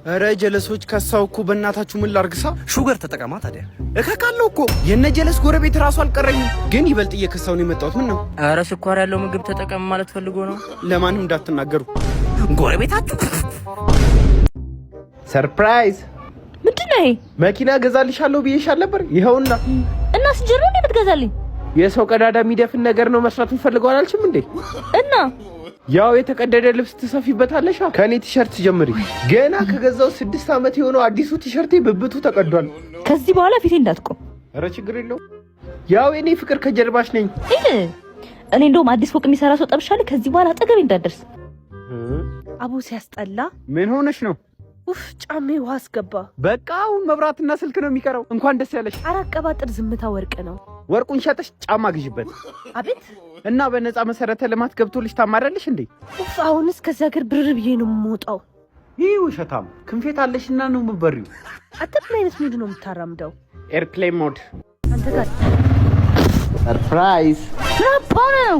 አረ ጀለሶች ከሳው እኮ በእናታችሁ ምን ላርግሳ? ሹገር ተጠቀማ ታዲያ። እከካለው እኮ የነ ጀለስ ጎረቤት ራሱ አልቀረኝም። ግን ይበልጥ እየከሳው ነው የመጣሁት። ምን ነው? አረ ስኳር ያለው ምግብ ተጠቀም ማለት ፈልጎ ነው። ለማንም እንዳትናገሩ ጎረቤታችሁ። ሰርፕራይዝ! ምንድነው? መኪና ገዛልሻለሁ ብዬሻል ነበር። ይኸውና። እና ስጀሩ እንዴ ብትገዛልኝ? የሰው ቀዳዳ የሚደፍን ነገር ነው መስራት እንፈልገው አላልሽም እንዴ? እና ያው የተቀደደ ልብስ ትሰፊበታለሽ። ከኔ ቲሸርት ጀምሪ። ገና ከገዛው 6 ዓመት የሆነው አዲሱ ቲሸርቴ ብብቱ ተቀዷል። ከዚህ በኋላ ፊቴ እንዳትቆም። አረ ችግር የለው። ያው የኔ ፍቅር ከጀርባሽ ነኝ። እኔ እንደውም አዲስ ፎቅ የሚሰራ ሰው ጠብሻለሁ። ከዚህ በኋላ አጠገቤ እንዳትደርስ። አቡ ሲያስጠላ። ምን ሆነሽ ነው? ኡፍ ጫሜ ውሃ አስገባ። በቃ አሁን መብራትና ስልክ ነው የሚቀረው። እንኳን ደስ ያለሽ። አራቀባጥር ዝምታ ወርቅ ነው። ወርቁን ሸጠሽ ጫማ ግዢበት። አቤት። እና በነፃ መሰረተ ልማት ገብቶልሽ ታማራለሽ እንዴ? ኡፍ አሁንስ ከዛ ሀገር ብርር ብዬ ነው የምወጣው። ይህ ውሸታም ክንፌት አለሽና ነው የምትበሪው። አንተ ምን አይነት ሙድ ነው የምታራምደው? ኤርፕሌን ሞድ። አንተ ጋር ሰርፕራይዝ ነው።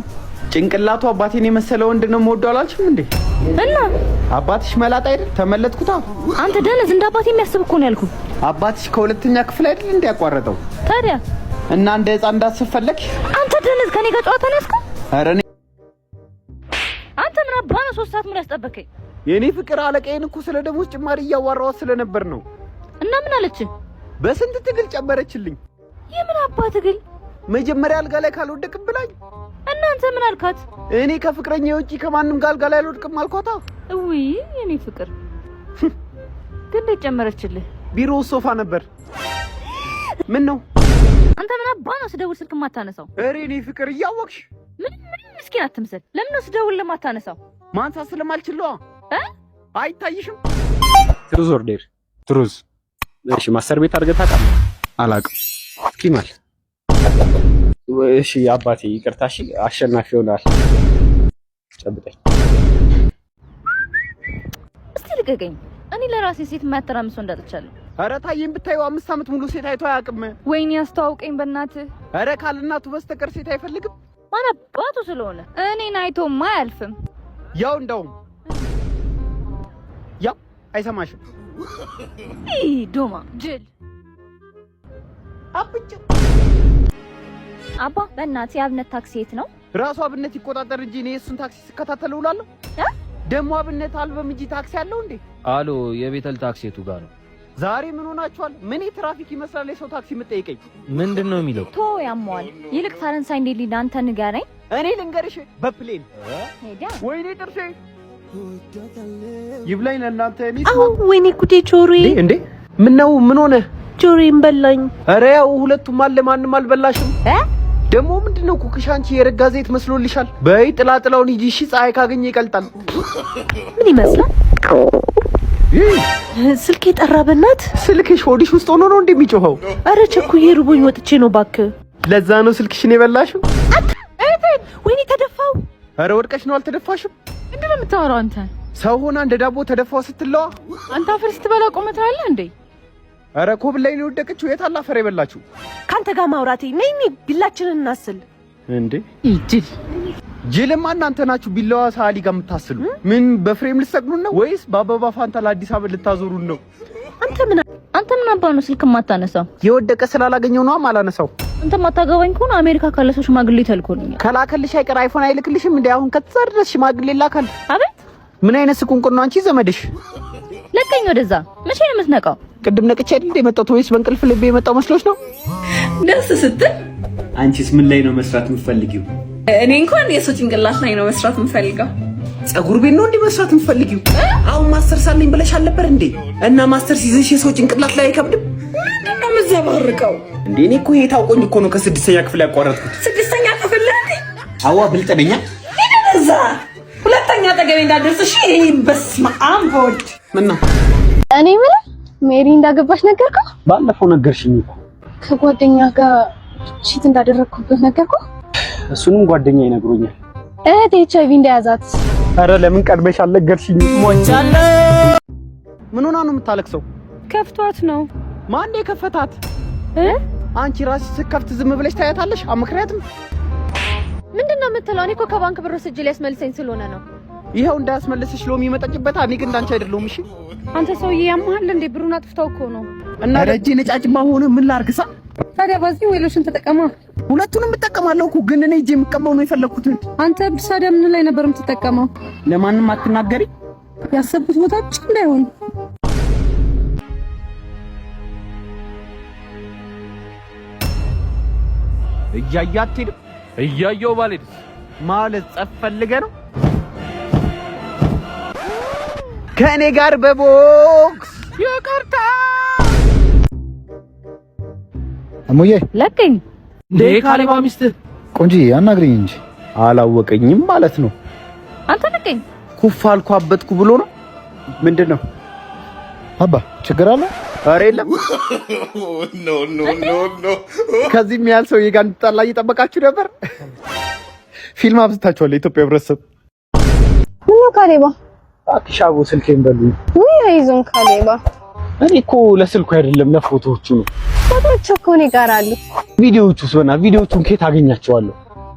ጭንቅላቱ አባቴን የመሰለ ወንድ ነው የምወደው አላልሽም እንዴ? እና አባትሽ መላጣ አይደል? ተመለጥኩታ። አንተ ደነዝ እንደ አባቴ የሚያስብ እኮ ነው ያልኩህ። አባትሽ ከሁለተኛ ክፍል አይደል እንዴ ያቋረጠው? ታዲያ እና እንደ ህፃን እንዳትፈለግ። አንተ ደነዝ ከኔ ጋር ጨዋታ ነው ያስከው? ኧረ እኔ አንተ ምን አባና 3 ሰዓት ሙሉ ያስጠበቀኝ? የኔ ፍቅር አለቀዬን እኮ ስለ ደሞዝ ጭማሪ እያዋራኋት ስለነበር ነው። እና ምን አለች? በስንት ትግል ጨመረችልኝ። የምን አባ ትግል? መጀመሪያ አልጋ ላይ ካልወደቅም ብላኝ። እናንተ ምን አልካት? እኔ ከፍቅረኛ ውጪ ከማንም ጋር አልጋ ላይ አልወድቅም አልኳታ። እውይ የኔ ፍቅር ግን ጨመረችልህ? ቢሮ ሶፋ ነበር። ምን ነው አንተ ምን አባ ነው ስደውል ስልክ ማታነሳው? ኧረ እኔ ፍቅር እያወቅሽ ምን ምስኪን አትምሰል። ለምን ነው ስደውል ለማታነሳው? ማንሳት ስለማልችለው አይታይሽም? ትሩዝ ኦርዴር ትሩዝ። እሺ ማስተር ቤት አድርገህ ታውቃለህ? አላውቅም። እስኪ ማለት እሺ አባቴ ይቅርታ። እሺ አሸናፊ ሆናል። ጨብጠኝ እስቲ ልቀቀኝ። እኔ ለራሴ ሴት የማያተራምሰው እንዳጥቻለሁ። ኧረ ታዬን ብታዩ 5 ዓመት ሙሉ ሴት አይቶ አያውቅም። ወይኔ አስተዋውቀኝ በእናትህ። ኧረ ካልናቱ በስተቀር ሴት አይፈልግም። ማን አባቱ ስለሆነ እኔን አይቶማ አያልፍም። ያው እንደውም ያው አይሰማሽም። ዶማ ጅል አብጭ። አባ በእናትህ የአብነት ታክሲ የት ነው? ራሱ አብነት ይቆጣጠር እንጂ እኔ እሱን ታክሲ ስከታተል ውላለሁ። ደሞ አብነት አልበም እንጂ ታክሲ አለው እንዴ? አሎ የቤተል ታክሲ የቱ ጋር ነው? ዛሬ ምን ሆናችኋል? ምን ትራፊክ ይመስላል የሰው ታክሲ የምትጠይቀኝ? ምንድነው የሚለው? ቶ ያሟል። ይልቅ ፈረንሳይ እንዴት ሊዳ አንተ ንገረኝ። እኔ ልንገርሽ በፕሌን ሄዳ ወይኔ ጥርሴ ይብላኝ ለእናንተ። እኔ ወይኔ ጉዴ ጆሮዬ። እንዴ ምን ነው? ምን ሆነ? ጆሮዬን በላኝ። ኧረ ያው ሁለቱም አለ፣ ማንም አልበላሽም። ደግሞ ምንድነው ኩክሽ? አንቺ የረጋ ዘይት መስሎልሻል። በይ ጥላጥላውን ሂጂ። እሺ ፀሐይ ካገኘ ይቀልጣል። ምን ይመስላል? ስልክ የጠራ በእናት። ስልክሽ ሆዲሽ ውስጥ ሆኖ ነው እንደሚጮኸው? አረ ቸኩዬ ርቦኝ ወጥቼ ነው እባክህ። ለዛ ነው ስልክሽን የበላሽው? ወይኔ ተደፋው። አረ ወድቀሽ ነው አልተደፋሽም? ምንድነው የምታወራው አንተ? ሰው ሆና እንደ ዳቦ ተደፋው ስትለዋ አንተ አፈር ስትበላ ቆመታለ እንዴ? አረ ኮብል ላይ ነው የወደቀችው። የት አለ አፈር የበላችሁ? ካንተ ጋር ማውራቴ ነኝ። ቢላችንን እናስል እንዴ? ጅል ጅልማ እናንተ ናችሁ። ቢላዋ ሳሊ ጋር የምታስሉ ምን በፍሬም ልትሰቅሉን ነው ወይስ በአበባ ፋንታ ለአዲስ አበባ ልታዞሩን ነው? አንተ ምን አባ ነው ስልክ ማታነሳው? የወደቀ ስላላገኘው ነው ማላነሳው። አንተ ማታገባኝ ከሆነ አሜሪካ ካለ ሰው ሽማግሌ ተልኮልኛል። ከላከልሽ አይቀር አይፎን አይልክልሽም እንዴ? አሁን ከተዘረደሽ ሽማግሌ ላካል። አቤት ምን አይነት ስቁንቁን ነው አንቺ ዘመድሽ? ለቀኝ ወደዛ። መቼ ነው የምትነቃው? ቅድም ነቅቼ አይደል እንደ መጣው ወይስ በእንቅልፍ ልቤ የመጣው መስሎሽ ነው? ደስ ስትል አንቺስ ምን ላይ ነው መስራት የምትፈልጊው? እኔ እንኳን የሰው ጭንቅላት ላይ ነው መስራት የምፈልገው። ጸጉር ቤት ነው እንዴ መስራት የምትፈልጊው? አሁን ማስተር ሳለኝ ብለሽ አልነበር እንዴ? እና ማስተር ሲይዝሽ የሰው ጭንቅላት ላይ አይከብድም? ምንድን ነው የምትዘባርቀው እንዴ? እኔ እኮ ይሄ ታውቆኝ እኮ ነው ከ6ኛ ክፍል ያቋረጥኩት። 6ኛ ክፍል ላይ አዋ ብልጥ ነኝ። እዛ ሁለተኛ አጠገቤ እንዳደርስ እሺ። በስመ አብ ወልድ። ምን ነው እኔ ምን ሜሪ እንዳገባሽ ነገርከው? ባለፈው ነገርሽኝ እኮ። ከጓደኛ ጋር ቺት እንዳደረግኩበት ነገርኩ። እሱንም ጓደኛ ይነግሩኛል። እህቴ ኤችአይቪ እንደያዛት። አረ ለምን ቀድመሽ አልነገርሽኝ? ሞቻለ። ምን ሆና ነው የምታለቅሰው? ከፍቷት ነው። ማን የከፈታት? አንቺ ራስሽ ስከፍት ዝም ብለሽ ታያታለሽ? አመክሪያትም። ምንድነው የምትለው? እኔ እኮ ከባንክ ብር ወስጄ ሊያስመልሰኝ ስለሆነ ነው። ይሄው እንዳያስመልስሽ ሎሚ መጠጭበት። እኔ ግን እንዳንቺ አይደለሁም። እሺ አንተ ሰውዬ ያመሃል እንዴ? ብሩን አጥፍታው እኮ ነው። እና ረጂ ነጫጭማ ሆነ ምን ላርግሳ? ታዲያ ባዚህ ዌሎሽን ተጠቀማ። ሁለቱንም እጠቀማለሁ እኮ ግን እኔ እጄ የምቀመው ነው የፈለኩት። አንተ ብሳዳ ምን ላይ ነበር የምትጠቀመው? ለማንም አትናገሪ። ያሰብኩት ቦታ ብቻ እንዳይሆን። እያያት ሄድ እያየው ባልሄድ ማለት ጸፍ ፈልገህ ነው ከእኔ ጋር በቦክስ ይቅርታ። እሙዬ ለቀኝ ለካሊባ ሚስት ቆንጂ አናግሪኝ እንጂ አላወቀኝም ማለት ነው። አንተ ለቀኝ ኩፍ አልኩ አበጥኩ ብሎ ነው። ምንድነው አባ ችግር አለ? ኧረ የለም። ኖ ከዚህም ያህል ሰውዬ ጋር እንድትጣላ እየጠበቃችሁ ነበር። ፊልም አብዝታችኋል የኢትዮጵያ ህብረተሰብ። ምን ካሌባ አክሻቦ ስልኬን በሉኝ። ወይ አይዞን ካሌባ። እኔ እኮ ለስልኩ አይደለም ለፎቶዎቹ ነው። ፎቶዎቹ እኮ እኔ ጋር አሉ። ቪዲዮዎቹስ ቪዲዮዎቹን ከየት አገኛቸዋለሁ?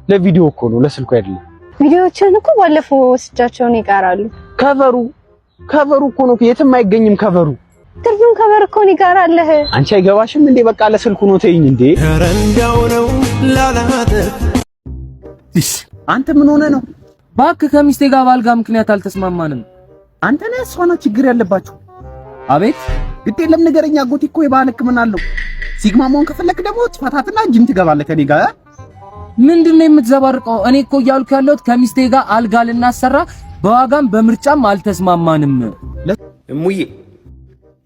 ለቪዲዮ እኮ ነው ለስልኩ አይደለም። ቪዲዮዎችን እኮ ባለፈው ወስጃቸው እኔ ጋር አሉ። ከቨሩ እኮ ነው የትም አይገኝም ከቨሩ። ትርጉም ከቨር እኮ እኔ ጋር አለ። አንቺ አይገባሽም እንዴ? በቃ ለስልኩ ነው ተይኝ እንዴ። ረንዳው ነው ላላተ አንተ ምን ሆነ ነው? እባክህ ከሚስቴ ጋር ባልጋ ምክንያት አልተስማማንም። አንተ ነህ እሷ ናት ችግር ያለባችሁ። አቤት ግድ የለም ንገረኛ። አጎቴ እኮ የባህል ሕክምና አለው። ሲግማ መሆን ከፈለክ ደግሞ ትፈታትና ጂም ትገባለህ ከኔ ጋር። ምንድነው የምትዘባርቀው? እኔ እኮ እያልኩ ያለሁት ከሚስቴ ጋር አልጋ ልናሰራ በዋጋም በምርጫም አልተስማማንም። እሙዬ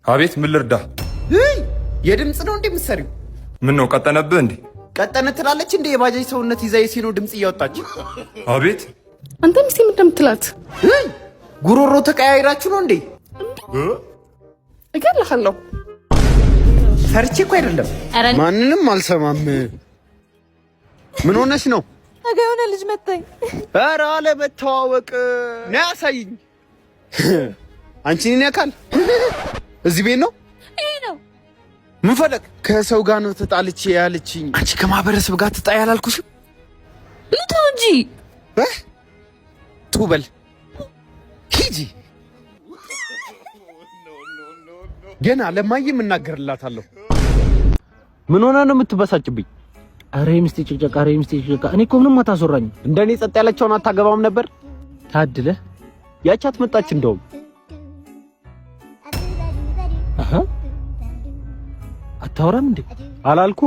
አቤት ምን ልርዳ? የድምጽ ነው እንዴ የምትሰሪው? ምን ነው ቀጠነብህ እንዴ? ቀጠነ ትላለች እንዴ የባጃጅ ሰውነት ይዛ የሲኖ ድምጽ እያወጣች። አቤት አንተ ሚስቴ ምን እንደምትላት ጉሮሮ ተቀያይራችሁ ነው እንዴ? እገልሃለሁ። ፈርቼ እኮ አይደለም ማንንም አልሰማም። ምን ሆነሽ ነው? ነገ የሆነ ልጅ መጣኝ። ኧረ አለመተዋወቅ ነው ያሳይኝ። አንቺን ይነካል እዚህ ቤት ነው? ይሄ ነው ምን ፈለግ? ከሰው ጋር ነው ተጣልቼ ያለችኝ። አንቺ ከማህበረሰብ ጋር ትጣይ አላልኩሽም? ልተው እንጂ ቱበል ሂጂ። ገና ለማየም እናገርላታለሁ። ምን ሆነ ነው የምትበሳጭብኝ? አሬ ሚስቴ ጭቅጨቃ፣ አሬ ሚስቴ ጭቅጨቃ። እኔ እኮ ምንም አታስወራኝ። እንደኔ ጸጥ ያለችውን አታገባም ነበር? ታድለ ያቻት መጣች እንደውም አታወራም እንዴ አላልኩ?